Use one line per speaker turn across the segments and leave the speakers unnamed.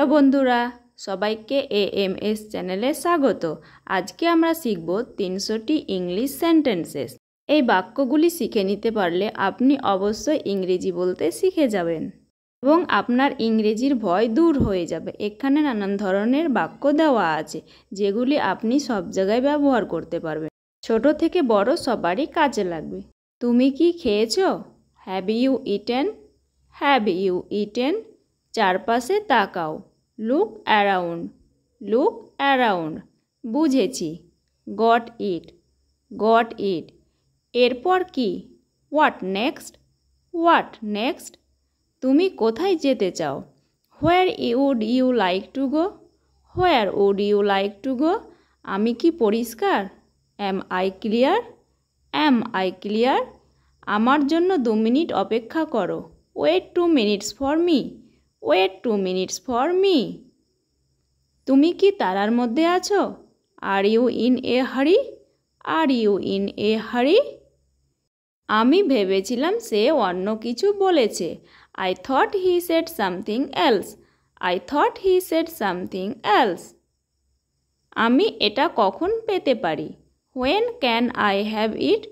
Hello বন্ধুরা, সবাইকে AMS চ্যানেলে স্বাগত। আজকে আমরা শিখব 300টি ইংলিশ সেন্টেন্সেস। এই বাক্যগুলি শিখে নিতে পারলে আপনি অবশ্যই ইংরেজি বলতে শিখে যাবেন এবং আপনার ইংরেজির ভয় দূর হয়ে যাবে। এখানে নানান ধরনের বাক্য দেওয়া আছে যেগুলি আপনি সব জায়গায় ব্যবহার করতে পারবেন। ছোট থেকে বড় সবারই কাজে লাগবে। তুমি কি খেয়েছো? Have you eaten? Have you eaten? চারপাশে তাকাও। Look around. Look around. বুঝেছি। Got it. Got it. এরপর কি? What next? What next? তুমি কোথায় যেতে চাও? Where would you like to go? Where would you like to go? আমি কি পরিষ্কার? Am I clear? Am I clear? আমার জন্য 2 মিনিট অপেক্ষা করো। Wait 2 minutes for me. Wait 2 minutes for me. তুমি কি তারার মধ্যে আছো? আর ইউ ইন এ হারি? আর ইউ ইন এ হারি? আমি ভেবেছিলাম সে অন্য কিছু বলেছে। I thought he said something else. I thought he said something else. আমি এটা কখন পেতে পারি? When can I have it?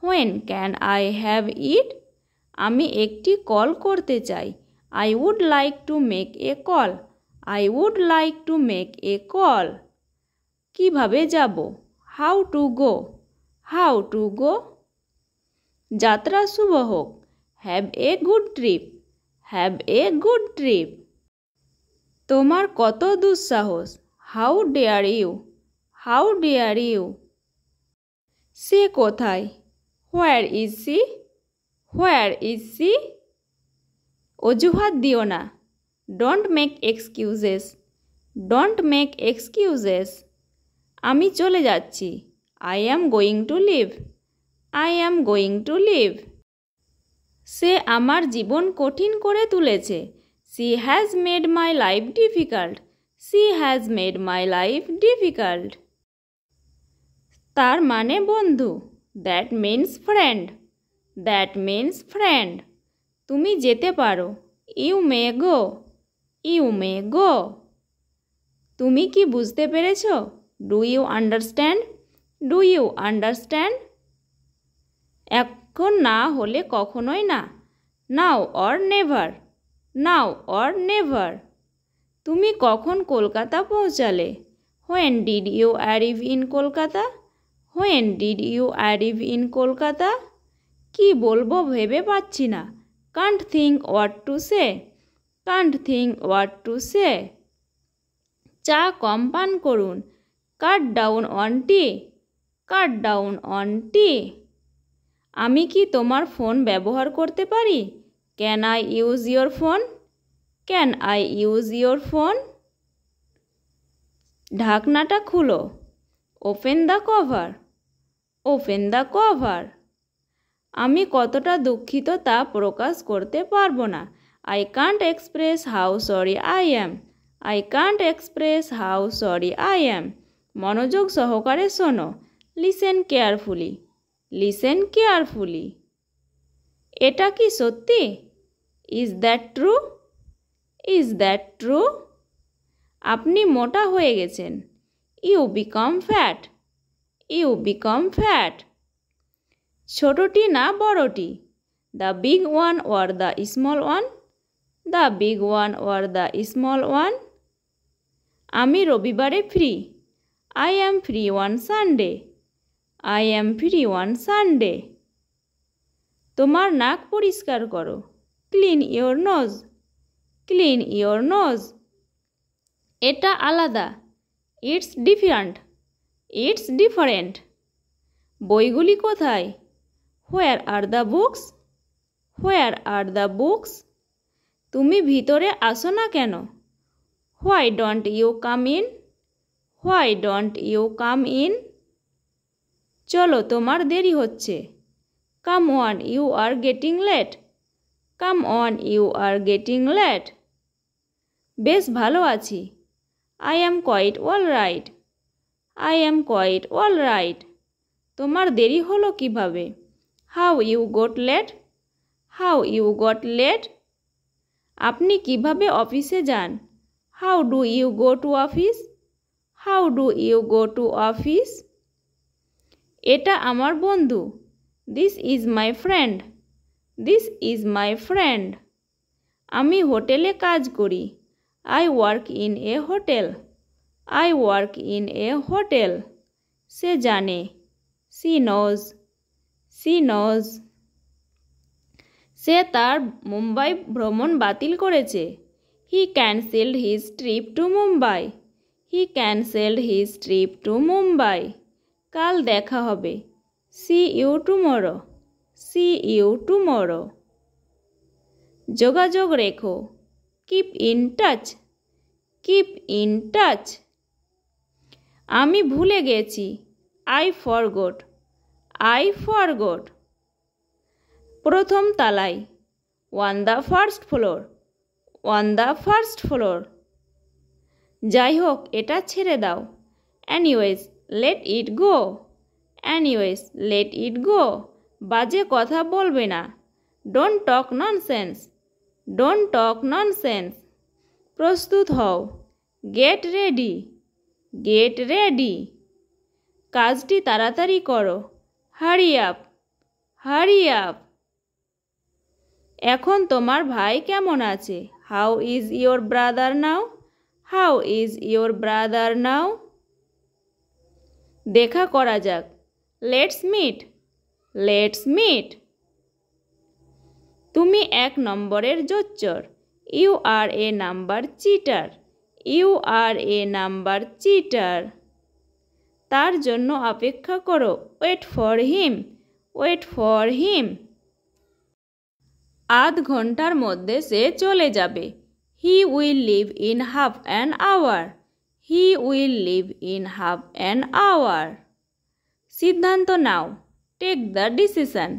When can I have it? আমি একটি কল করতে চাই। I would like to make a call. I would like to make a call. কিভাবে যাব? How to go. How to go. যাত্রা শুভ হোক। Have a good trip. Have a good trip. তোমার কত দুঃসাহস? How dare you. How dare you. সে কোথায়? Where is she? Where is she? অজুহাত দিও না। Don't make excuses. Don't make excuses. আমি চলে যাচ্ছি। I am going to leave. I am going to leave. সে আমার জীবন কঠিন করে তুলেছে। She has made my life difficult. She has made my life difficult. তার মানে বন্ধু। That means friend. That means friend. তুমি যেতে পারো। You may go. You may go. তুমি কি বুঝতে পেরেছ? Do you understand? Do you understand? এখন না হলে কখনোই না। Now or never. Now or never. তুমি কখন কলকাতা পৌঁছালে? When did you arrive in Kolkata? When did you arrive in Kolkata? কি বলবো ভেবে পাচ্ছি না। Can't think what to say. Can't think what to say. চা কম পান করুন। Cut down on tea. Cut down on tea. আমি কি তোমার ফোন ব্যবহার করতে পারি? Can I use your phone? Can I use your phone? ঢাকনাটা খুলো। Open the cover. Open the cover. আমি কতটা দুঃখিত তা প্রকাশ করতে পারবো না। I can't express how sorry I am. I can't express how sorry I am. মনোযোগ সহকারে শোনো। Listen carefully. Listen carefully. এটা কি সত্যি? Is that true? Is that true? আপনি মোটা হয়ে গেছেন। You become fat. You become fat. ছোটটি না বড়টি? The big one or the small one? The big one or the small one? আমি রবিবারে ফ্রি। I am free one Sunday. I am free one Sunday. তোমার নাক পরিষ্কার করো। Clean your nose. Clean your nose. এটা আলাদা। It's different. It's different. বইগুলি কোথায়? Where are the books? Where are the books? তুমি ভিতরে আসো না কেন? Why don't you come in? Why don't you come in? চলো তোমার দেরি হচ্ছে। Come on you are getting late. Come on you are getting late. বেশ ভালো আছি। I am quite all right. I am quite all right. তোমার দেরি হলো কিভাবে? How you got late? How you got late? আপনি কিভাবে অফিসে যান? How do you go to office? How do you go to office? এটা আমার বন্ধু। This is my friend. This is my friend. আমি হোটেলে কাজ করি। I work in a hotel. I work in a hotel. সে জানে। She knows. She knows. সে তার মুম্বাই ভ্রমণ বাতিল করেছে। He cancelled his trip to Mumbai. He cancelled his trip to Mumbai. কাল দেখা হবে। See you tomorrow. See you tomorrow. যোগাযোগ রেখো। Keep in touch. Keep in touch. আমি ভুলে গেছি। I forgot. I forgot. প্রথম তলায়। On the first floor. On the first floor. যাই হোক এটা ছেড়ে দাও। Anyways, let it go. Anyways, let it go. বাজে কথা বলবে না। Don't talk nonsense. Don't talk nonsense. প্রস্তুত হও। Get ready. Get ready. কাজটি তাড়াতাড়ি করো। Hurry up. Hurry up. এখন তোমার ভাই কেমন আছে? How is your brother now? How is your brother now? দেখা করা যাক। Let's meet. Let's meet. তুমি এক নম্বরের জোচ্চর। You are a number cheater. You are a number cheater. তার জন্য অপেক্ষা করো। Wait for him. Wait for him. আধ ঘন্টার মধ্যে সে চলে যাবে। He will leave in half an hour. He will leave in half an hour. সিদ্ধান্ত নাও। Take the decision.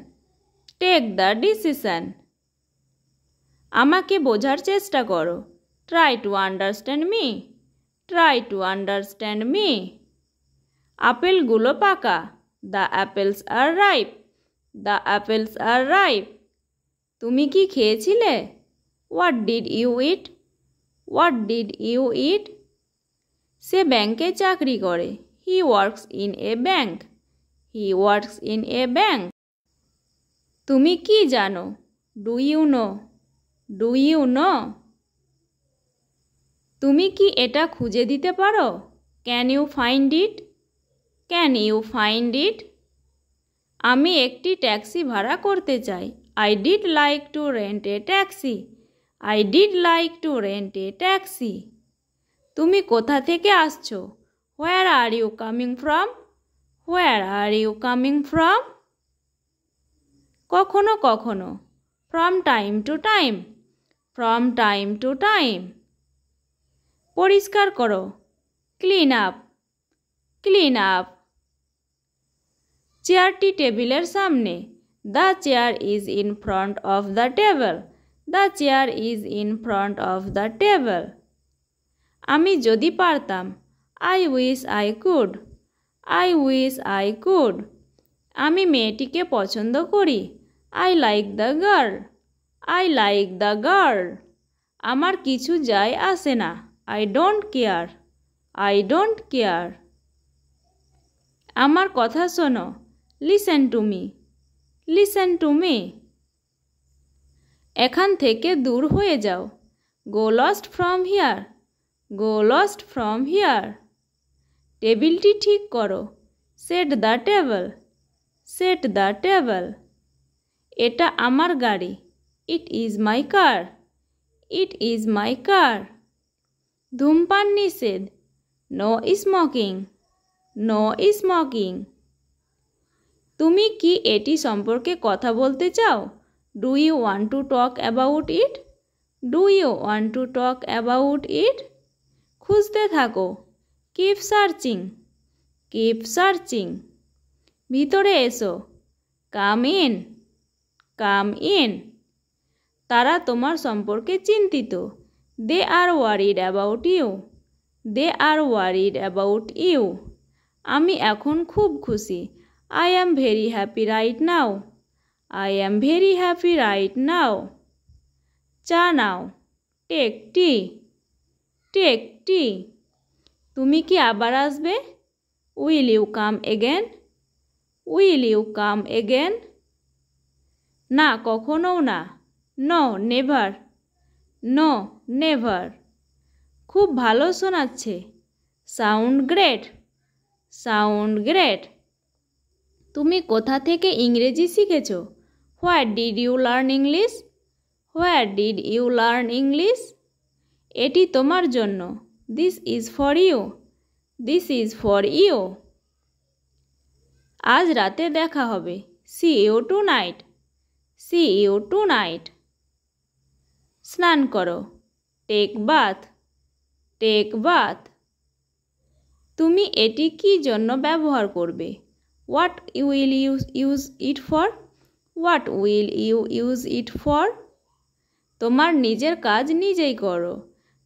Take the decision. আমাকে বোঝার চেষ্টা করো। Try to understand me. Try to understand me. আপেলগুলো পাকা। The apples are ripe. The apples are ripe. তুমি কি খেয়েছিলে? What did you eat? What did you eat? সে ব্যাংকে চাকরি করে। He works in a bank. He works in a bank. তুমি কি জানো? Do you know? Do you know? তুমি কি এটা খুঁজে দিতে পারো? Can you find it? Can you find it? আমি একটি ট্যাক্সি ভাড়া করতে চাই। I did like to rent a taxi. I did like to rent a taxi. তুমি কোথা থেকে আসছো? Where are you coming from? Where are you coming from? কখনো কখনো। From time to time. From time to time. পরিষ্কার করো। Clean up. Clean up. চেয়ারটি টেবিলের সামনে। The chair is in front of the table. The chair is in front of the table. আমি যদি পারতাম। I wish I could. I wish I could. আমি মেয়েটিকে পছন্দ করি। I like the girl. I like the girl. আমার কিছু যায় আসে না। I don't care. I don't care. আমার কথা শোনো। Listen to me. Listen to me. এখান থেকে দূর হয়ে যাও। Go lost from here. Go lost from here. টেবিলটি ঠিক করো। Set the table. Set the table. এটা আমার গাড়ি। It is my car. It is my car. ধূমপান নিষেধ। No smoking. No smoking. তুমি কি এটি সম্পর্কে কথা বলতে চাও? Do you want to talk about it? Do you want to talk about it? খুঁজতে থাকো। Keep searching. Keep searching. ভিতরে এসো। Come in. Come in. তারা তোমার সম্পর্কে চিন্তিত। They are worried about you. They are worried about you. আমি এখন খুব খুশি। I am very happy right now. I am very happy right now. চা নাও। Take tea. Take tea. তুমি কি আবার আসবে? Will you come again? Will you come again? না, কখনও না। No never. No never. খুব ভালো শোনাচ্ছে। Sound great. Sound great. তুমি কোথা থেকে ইংরেজি শিখেছ? Where did you learn English? Where did you learn English? এটি তোমার জন্য। This is for you. This is for you. আজ রাতে দেখা হবে। See you tonight. C you tonight. স্নান করো। Take bath. Take bath. তুমি এটি কি জন্য ব্যবহার করবে? What will you use it for? What will you use it for? তোমার নিজের কাজ নিজেই করো।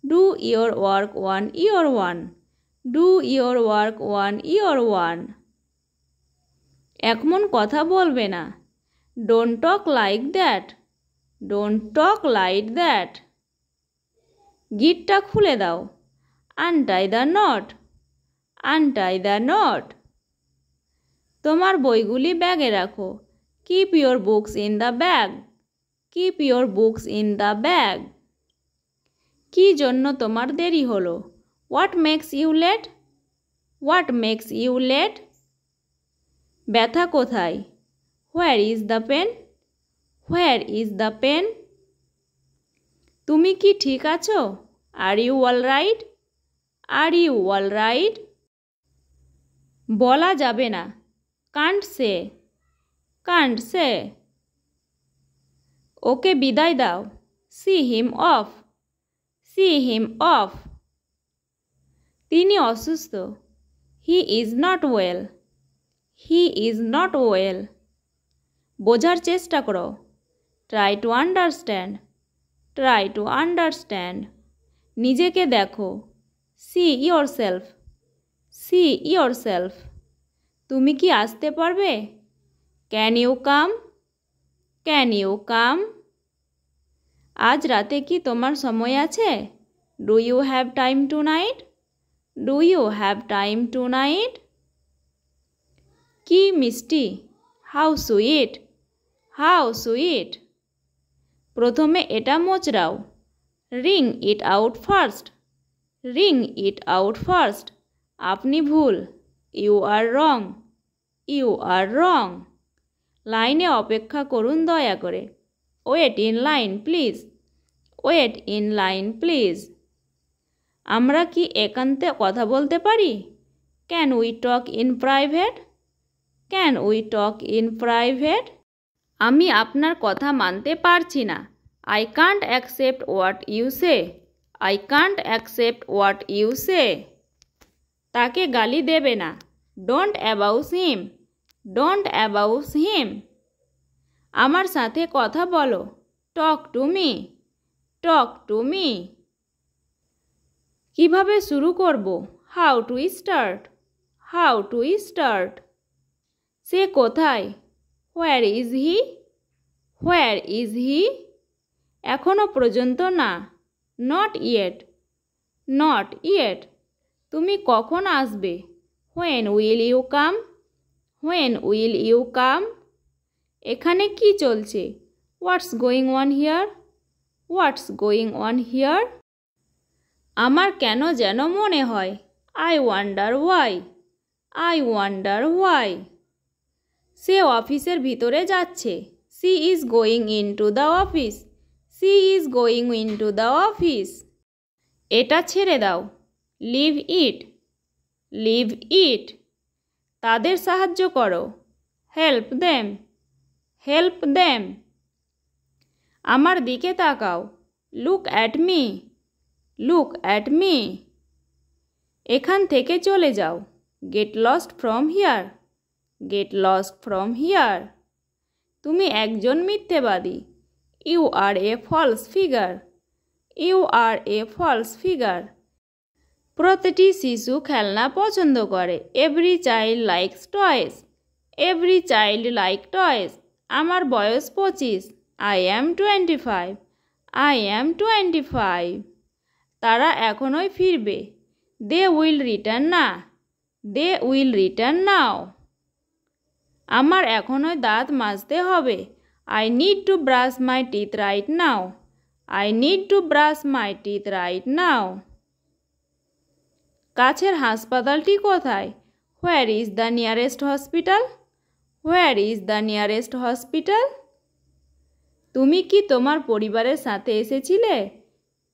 Do your work one your one. Do your work one your one. এমন কথা বলবে না। Don't talk like that. Don't talk like that. গিটটা খুলে দাও। Untie the knot. Untie the knot. তোমার বইগুলি ব্যাগে রাখো। Keep your books in the bag. Keep your books in the bag. কি জন্য তোমার দেরি হলো? What makes you late? What makes you late? ব্যথা কোথায়? Where is the pain? Where is the pain? তুমি কি ঠিক আছো? Are you all right? Are you all right? বলা যাবে না। Can't say. Can't say. ওকে বিদায় দাও। See him off. See him off. তিনি অসুস্থ। He is not well. He is not well. বোঝার চেষ্টা করো। Try to understand. Try to understand. নিজেকে দেখো। See yourself. See yourself. তুমি কি আসতে পারবে? Can you come? Can you come? আজ রাতে কি তোমার সময় আছে? Do you have time tonight? Do you have time tonight? কি মিষ্টি। How sweet. How sweet. প্রথমে এটা মোচড়াও। Wring it out first. Wring it out first. আপনি ভুল। You are wrong. You are wrong. লাইনে অপেক্ষা করুন দয়া করে। Wait in line please. Wait in line please. আমরা কি একান্তে কথা বলতে পারি? Can we talk in private? Can we talk in private? আমি আপনার কথা মানতে পারছি না। I can't accept what you say. I can't accept what you say. তাকে গালি দেবে না। Don't abuse him. Don't abuse him. আমার সাথে কথা বলো। Talk to me. Talk to me. কিভাবে শুরু করব? How to start. How to start. সে কোথায়? Where is he? Where is he? এখনো পর্যন্ত না। Not yet. Not yet. তুমি কখন আসবে? When will you come? When will you come? এখানে কি চলছে? What's going on here? What's going on here? আমার কেন যেন মনে হয়। I wonder Y. I wonder why. সে অফিসের ভিতরে যাচ্ছে। She is going into the office. She is going into the office. এটা ছেড়ে দাও। Leave it. Leave it. তাদের সাহায্য করো। Help them. Help them. আমার দিকে তাকাও। Look at me. Look at me. এখান থেকে চলে যাও। Get lost from here. Get lost from here. তুমি একজন মিথ্যেবাদী। You are a false figure. You are a false figure. প্রতিটি শিশু খেলনা পছন্দ করে। Every child likes toys. Every child like toys. আমার বয়স 25। I am 25। I am 25। তারা এখনই ফিরবে। দে উইল রিটার্ন না, দে উইল রিটার্ন নাও। আমার এখনই দাঁত মাজতে হবে। I need to brush my teeth right now, I need to brush my teeth right now. কাছের হাসপাতালটি কোথায়? Where is the nearest hospital, where is the nearest hospital. তুমি কি তোমার পরিবারের সাথে এসেছিলে?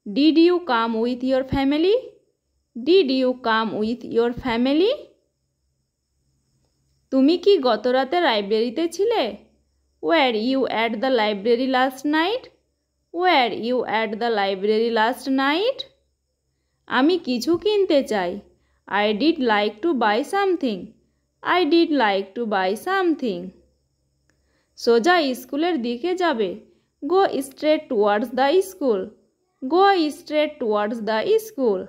Did you come with your family, did you come with your family. তুমি কি গত রাতে লাইব্রেরিতে ছিলে? Were you at the library last night, were you at the library last night. আমি কিছু কিনতে চাই। I did like to buy something, I did like to buy something. সোজা স্কুলের দিকে যাবে। Go straight towards the school, go straight towards the school.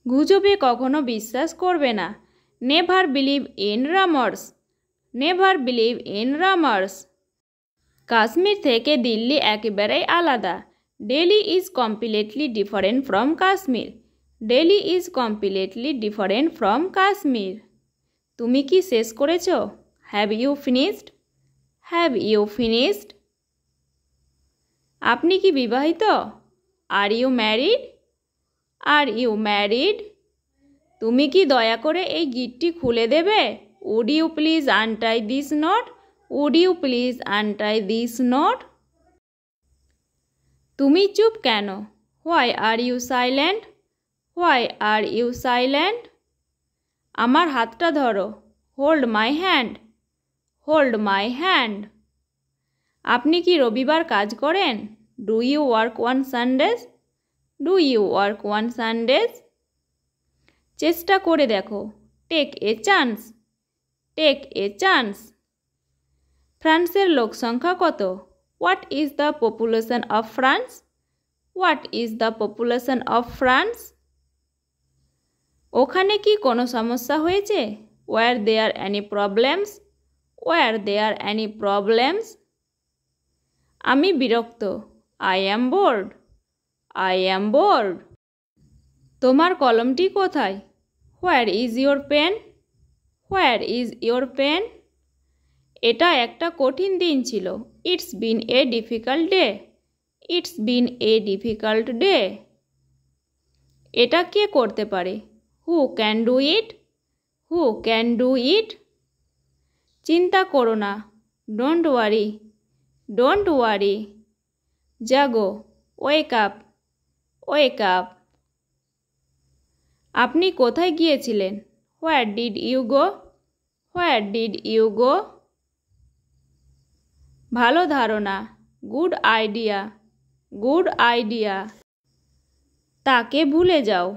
গুজবে কখনো বিশ্বাস করবে না। Never believe in rumours, never believe in rumours. Kashmir থেকে দিল্লি একেবারেই আলাদা। Delhi is completely different from Kashmir, Delhi is completely different from Kashmir. তুমি কি শেষ করেছ? Have you finished, have you finished. আপনি কি বিবাহিত? Are you married, are you married. তুমি কি দয়া করে এই গিটটি খুলে দেবে? Would you please untie this knot, would you please untie this knot. তুমি চুপ কেন? Why are you silent, why are you silent. আমার হাতটা ধরো। Hold my hand, hold my hand. আপনি কি রবিবার কাজ করেন? Do you work on Sundays, do you work on Sundays. চেষ্টা করে দেখো। Take a chance, take a chance. ফ্রান্সের লোক সংখ্যা কত? What is the population of France, what is the population of France. ওখানে কি কোনো সমস্যা হয়েছে? Were there any problems, were there any problems. আমি বিরক্ত। I am bored, I am bored. তোমার কলমটি কোথায়? Where is your pen, where is your pen. এটা একটা কঠিন দিন ছিল। It's been a difficult day, it's been a difficult day. এটা কে করতে পারে? Who can do it, who can do it. চিন্তা করো না। Don't worry, don't worry. জাগো। Wake up, wake up. আপনি কোথায় গিয়েছিলেন? Where did you go, where did you go. ভালো ধারণা। Good idea, good idea. তাকে ভুলে যাও।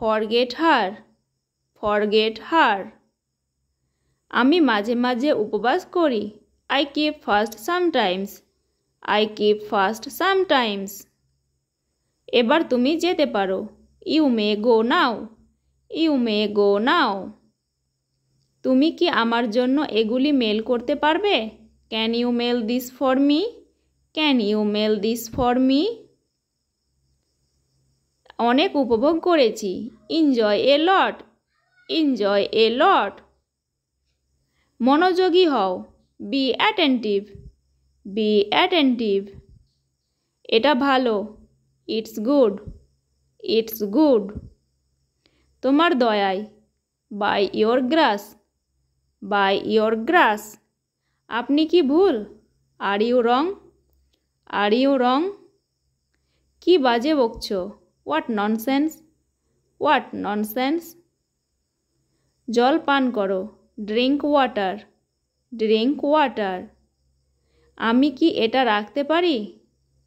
Forget her, forget her. আমি মাঝে মাঝে উপবাস করি। I keep fast sometimes, I keep fast sometimes. এবার তুমি যেতে পারো। You may go now, you may go নাও। তুমি কি আমার জন্য এগুলি মেল করতে পারবে? Can you mail this for me, can you mail this for me. অনেক উপভোগ করেছি। Enjoy a lot, enjoy a লট। মনোযোগী হও। Be attentive, be attentive. এটা ভালো। It's good, it's good. তোমার দয়ায়। By your glass, by your গ্রাস। আপনি কি ভুল? Are you wrong, are you রং। কি বাজে বকছো? What nonsense, what nonsense. জল পান করো। Drink water, drink water. আমি কি এটা রাখতে পারি?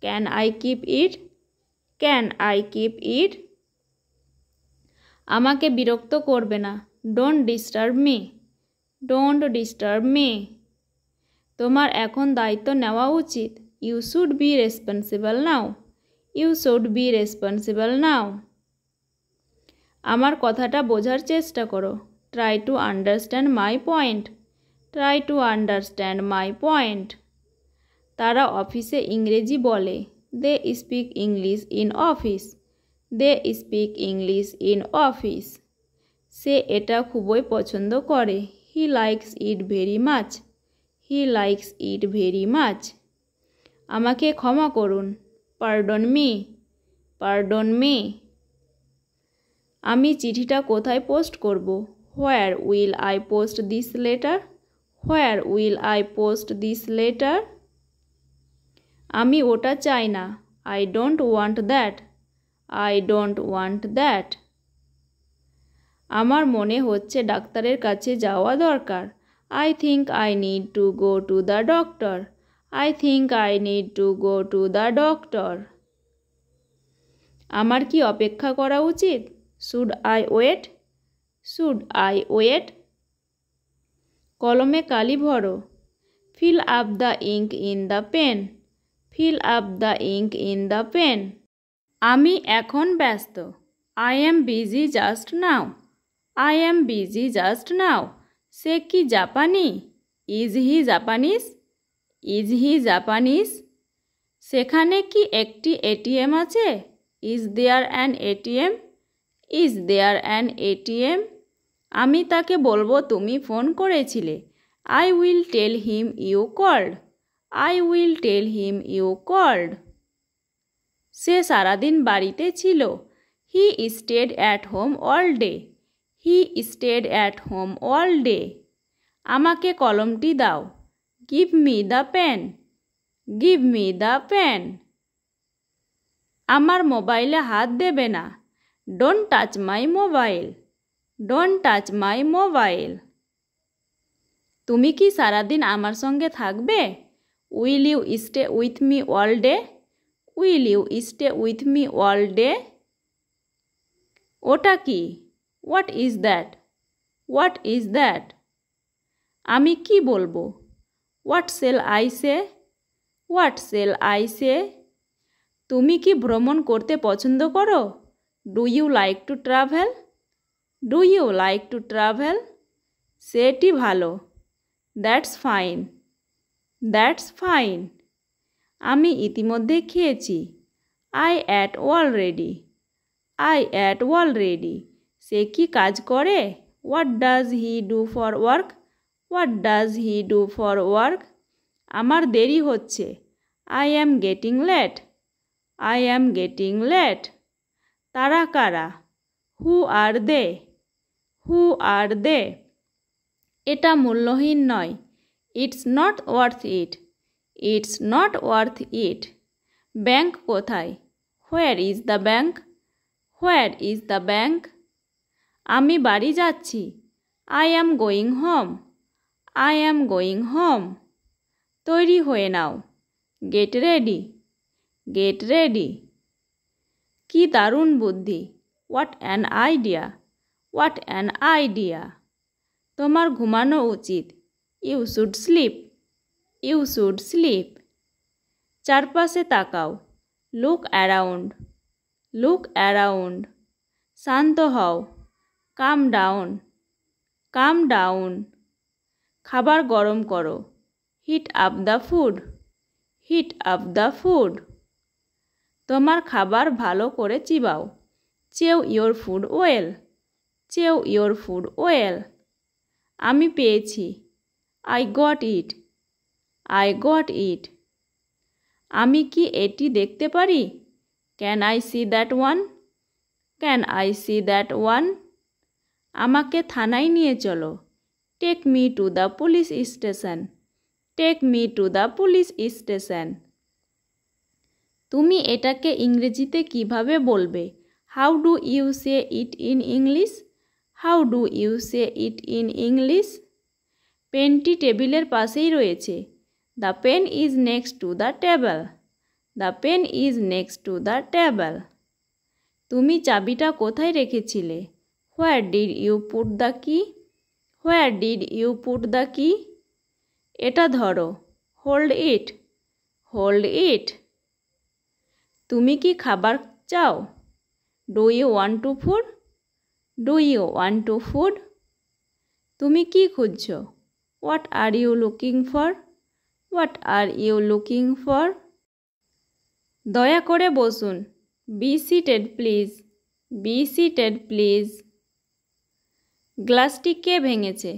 Can I keep it, can I keep it. আমাকে বিরক্ত করবে না। Don't disturb me, don't disturb me. তোমার এখন দায়িত্ব নেওয়া উচিত। You should be responsible now, you should be responsible now. আমার কথাটা বোঝার চেষ্টা করো। Try to understand my point, try to understand my point. তারা অফিসে ইংরেজি বলে। They speak English in office, they speak English in office. সে এটা খুবই পছন্দ করে। He likes it very much. He likes it very much. আমাকে ক্ষমা করুন। Pardon me. Pardon me. আমি চিঠিটা কোথায় পোস্ট করব? Where will I post this letter? Where will I post this letter? আমি ওটা চাই না। I don't want that. I don't want that. আমার মনে হচ্ছে ডাক্তারের কাছে যাওয়া দরকার। I think I need two go to the doctor. I think I need two go to the doctor. আমার কি অপেক্ষা করা উচিত? Should I wait? Should I wait? কলমে কালি ভরো। Fill up the ink in the pen. Fill up the ink in the pen. আমি এখন ব্যস্ত। I am busy just now. I am busy just now. সে কি জাপানি? Is he Japanese? Is he Japanese? সেখানে কি একটি এটিএম আছে? Is there an ATM? Is there an ATM? আমি তাকে বলবো তুমি ফোন করেছিলে। I will tell him you called. I will tell him you called. সে সারাদিন বাড়িতে ছিল। He stayed at home all day. He stayed at home all day. আমাকে কলমটি দাও। Give me the pen. Give me the pen. আমার মোবাইলে হাত দেবে না। Don't touch my mobile. Don't touch my mobile. তুমি কি সারাদিন আমার সঙ্গে থাকবে? Will you stay with me all day? Will you stay with me all day? ওটা কি? What is that? What is that? আমি কি বলবো? What shall I say? What shall I say? তুমি কি ভ্রমণ করতে পছন্দ করো? Do you like to travel? Do you like to travel? সেটি ভালো। That's fine. That's fine. আমি ইতিমধ্যে খেয়েছি। I ate already. I ate already. সে কি কাজ করে? What does he do for work? What does he do for work? আমার দেরি হচ্ছে। I am getting late. I am getting late. তারা কারা? হু আর দে? হু আর দে? এটা মূল্যহীন নয়। It's not worth it. It's not worth it. Bank কোথায়? Where is the bank? Where is the bank? আমি বাড়ি যাচ্ছি। I am going home. I am going home. তৈরি হয়ে নাও। Get ready. Get ready. কি দারুণ বুদ্ধি! What an idea! What an idea! তোমার ঘুমানো উচিত। You should sleep. You should sleep. চারপাশে তাকাও। Look around. Look around. শান্ত হও। Calm down. Calm down. খাবার গরম করো। Heat up the food. Heat up the food. তোমার খাবার ভালো করে চিবাও। Chew your food well. Chew your food well. আমি পেয়েছি। I got it. I got it. আমি কি এটি দেখতে পারি? Can I see that one? Can I see that one? আমাকে থানায় নিয়ে চলো। Take me to the police station. Take me to the police station. তুমি এটাকে ইংরেজিতে কিভাবে বলবে? How do you say it in English? How do you say it in English? পেনটি টেবিলের পাশেই রয়েছে। The pen is next to the table. The pen is next to the table. তুমি চাবিটা কোথায় রেখেছিলে? Where did you put the key? Where did you put the key? এটা ধরো। Hold it. Hold it. তুমি কি খাবার চাও? Do you want to food? Do you want to food? তুমি কি খুঁজছো? What are you looking for? What are you looking for? দয়া করে বসুন। Be seated please. Be seated please. গ্লাসটি কে ভেঙেছে?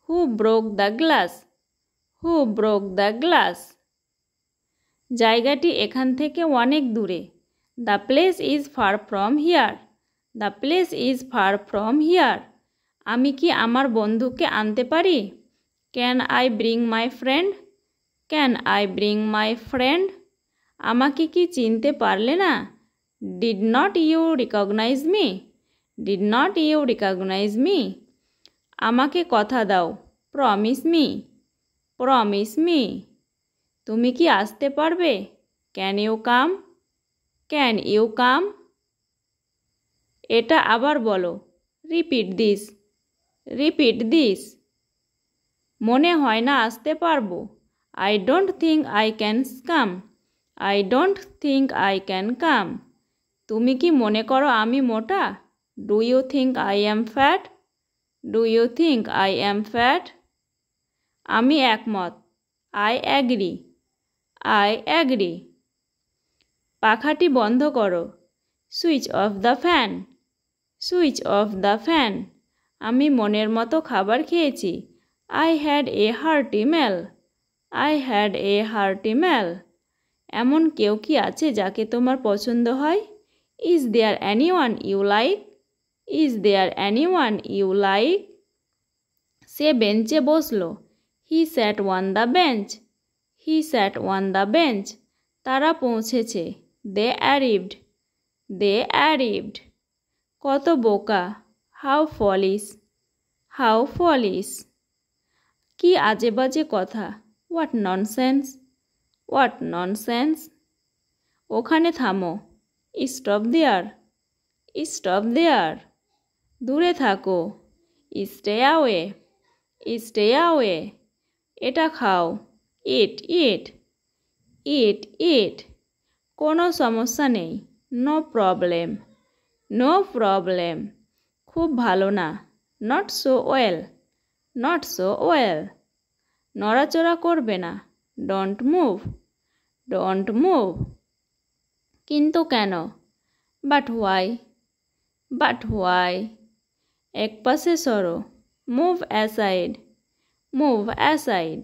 Who broke the glass? Who broke the glass? জায়গাটি এখান থেকে অনেক দূরে। The place is far from here. The place is far from here. আমি কি আমার বন্ধুকে আনতে পারি? Can I bring my friend? Can I bring my friend? আমাকে কি চিনতে পারলে না? Did not you recognize me? Did not you recognize me? আমাকে কথা দাও। Promise me. Promise me. তুমি কি আসতে পারবে? Can you come? Can you come? এটা আবার বলো। Repeat this. Repeat this. মনে হয় না আসতে পারবো। I don't think I can come. I don't think I can come. তুমি কি মনে করো আমি মোটা? Do you think I am fat? Do you think I am fat? আমি একমত। I agree. I agree. পাখাটি বন্ধ করো। Switch off the fan. Switch off the fan. আমি মনের মতো খাবার খেয়েছি। I had a hearty meal. I had a hearty meal. এমন কেউ কি আছে যাকে তোমার পছন্দ হয়? Is there anyone you like? Is there anyone you like? সে বেঞ্চে বসলো। He sat on the bench. He sat on the bench. তারা পৌঁছেছে। They arrived. They arrived. কত বোকা। How foolish. How foolish. কি আজে বাজে কথা। What nonsense. What nonsense. ওখানে থামো। Stop there. Stop there. দূরে থাকো। Stay away. Stay away. এটা খাও। Eat, eat. Eat, eat. কোনো সমস্যা নেই। No problem. No problem. খুব ভালো না। Not so well. Not so well. নড়াচড়া করবে না। Don't move. Don't move. কিন্তু কেন? But why? But why? এক পাশে সরো। Move aside. Move aside.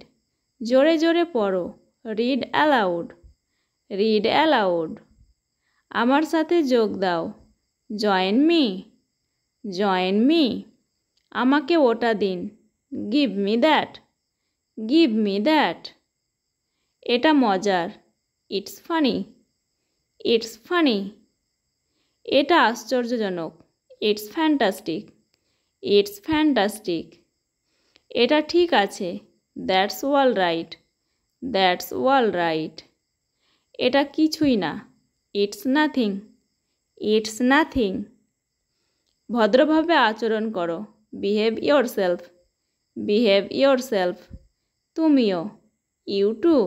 জোরে জোরে পড়ো। Read aloud. Read aloud. আমার সাথে যোগ দাও। Join me. Join me. আমাকে ওটা দিন। Give me that. Give me that. এটা মজার। It's funny. It's funny. এটা আশ্চর্যজনক। It's fantastic. It's fantastic. এটা ঠিক আছে। That's all right. That's all right. এটা কিছুই না। It's nothing. It's nothing. ভদ্রভাবে আচরণ করো। Behave yourself. Behave yourself. তুমিও। You too.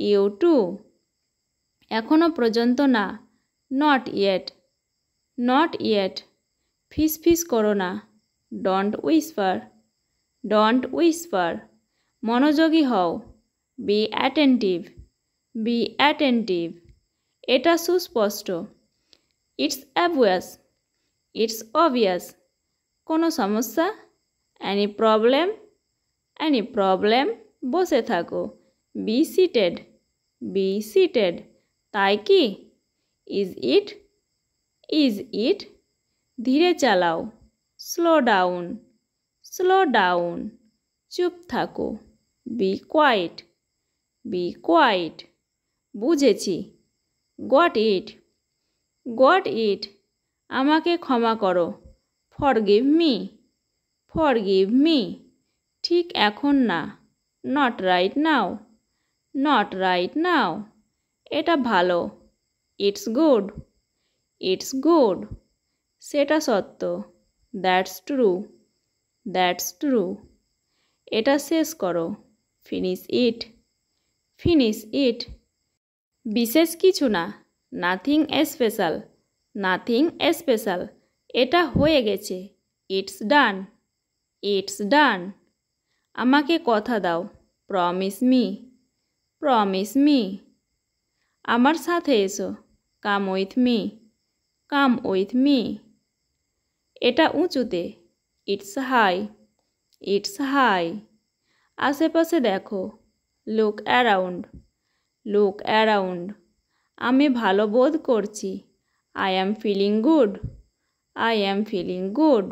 You too. এখনো পর্যন্ত না। Not yet. Not yet. ফিস ফিস করো না। Don't whisper. Don't whisper. মনোযোগী হও। Be attentive. Be attentive. এটা সুস্পষ্ট। It's obvious. It's obvious. কোনো সমস্যা? Any problem? Any problem? বসে থাকো। Be seated. Be seated. তাই কি? Is it? Is it? ধীরে চালাও। Slow down. Slow down. চুপ থাকো। Be quiet. Be quiet. বুঝেছি। Got it. Got it. আমাকে ক্ষমা করো। Forgive me. Forgive me. ঠিক এখন না। Not right now. Not right now. এটা ভালো। It's good. It's good. সেটা সত্য। That's true. That's true. এটা শেষ করো। Finish it. Finish it. বিশেষ কিছু না। Nothing special. Nothing special. এটা হয়ে গেছে। It's done. It's done. আমাকে কথা দাও। Promise me. Promise me. আমার সাথে এসো। Come with me. Come with me. এটা উঁচুতে, ইটস হাই, ইটস হাই। আশেপাশে দেখো, লুক অ্যারাউন্ড, লুক অ্যারাউন্ড। আমি ভালো বোধ করছি, I am feeling good, I am feeling good.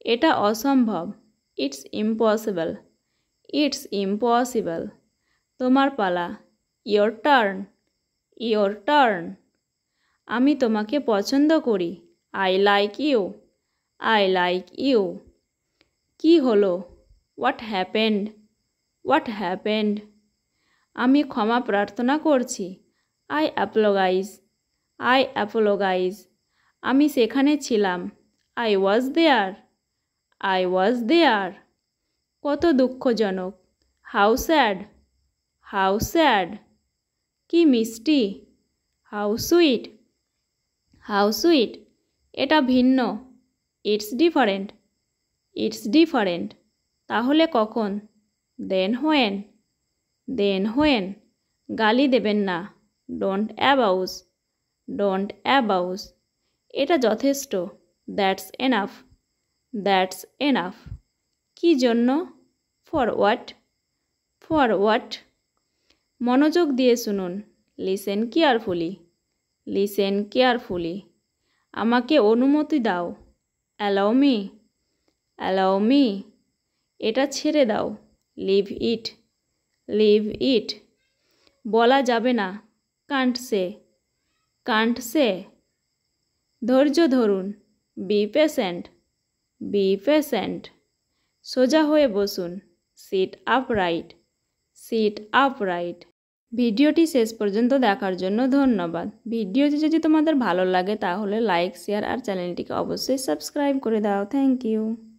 এটা অসম্ভব, ইটস ইম্পসিবল, ইটস ইম্পসিবল। তোমার পালা, ইয়োর টার্ন, ইয়োর টার্ন। আমি তোমাকে পছন্দ করি, I like you, I like you. কি হলো, হোয়াট হ্যাপেন্ড, হোয়াট হ্যাপেন্ড। আমি ক্ষমা প্রার্থনা করছি, আই অ্যাপোলোগাইজ, আই অ্যাপোলোগাইজ। আমি সেখানে ছিলাম, I was there, I was দেয়ার। কত দুঃখজনক, হাউ স্যাড, হাউ স্যাড। কি মিষ্টি, হাউ সুইট, হাউ সুইট। এটা ভিন্ন, ইটস ডিফারেন্ট, ইটস ডিফারেন্ট। তাহলে কখন, দেন হোয়েন, দেন হোয়েন। গালি দেবেন না, ডোন্ট অ্যাবাউজ, ডোন্ট অ্যাবাউজ। এটা যথেষ্ট, দ্যাটস এনাফ, দ্যাটস এনাফ। কি জন্য, ফর হোয়াট, ফর হোয়াট। মনোযোগ দিয়ে শুনুন, লিসেন কেয়ারফুলি, লিসেন কেয়ারফুলি। আমাকে অনুমতি দাও, অ্যালাউ মি, অ্যালাউ মি। এটা ছেড়ে দাও, লিভ ইট, লিভ ইট। বলা যাবে না, কান্ট সে, কান্ট সে। ধৈর্য ধরুন, বি পেশেন্ট, বি পেশেন্ট। সোজা হয়ে বসুন, সিট আপরাইট, সিট আপরাইট। ভিডিওটি শেষ পর্যন্ত দেখার জন্য ধন্যবাদ। ভিডিওটি যদি তোমাদের ভালো লাগে তাহলে লাইক, শেয়ার আর চ্যানেলটিকে অবশ্যই সাবস্ক্রাইব করে দাও। Thank you.